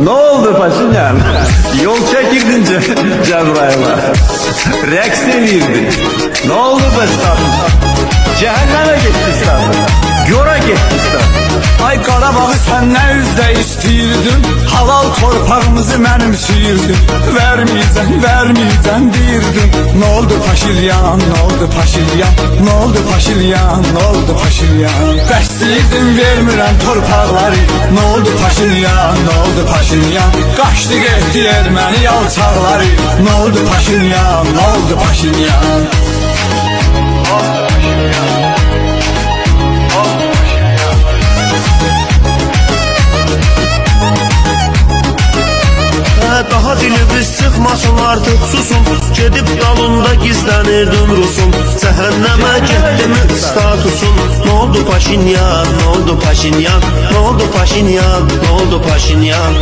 Ne oldu Paşinyan? Yol çekirdin Cebrail'a. Reks edirdin. Ne oldu be stadım? Cehenneme gitti stadım. Gora gitti stadım. Ay Qarabağı sən nə üzdə istəyirdin? Halal torpağımızı mənimsəyirdin. Verməyəcəm deyirdin. Nə oldu Paşinyan, nə oldu Paşinyan? Nə oldu Paşinyan, nə oldu Paşinyan? Bəstəyirdin, vermirəm torpaqları. Nə oldu Paşinyan, nə oldu Paşinyan? Qaçdı getdi erməni alçaqları. Nə oldu Paşinyan, nə oldu Paşinyan? Daha dilimiz çıkmasın artık susun. Gedib dalında gizlənirdim Rusun. Cəhənnəmə getdimi statusun. Ne oldu Paşinyan, ne oldu Paşinyan? Ne oldu Paşinyan, ne oldu Paşinyan?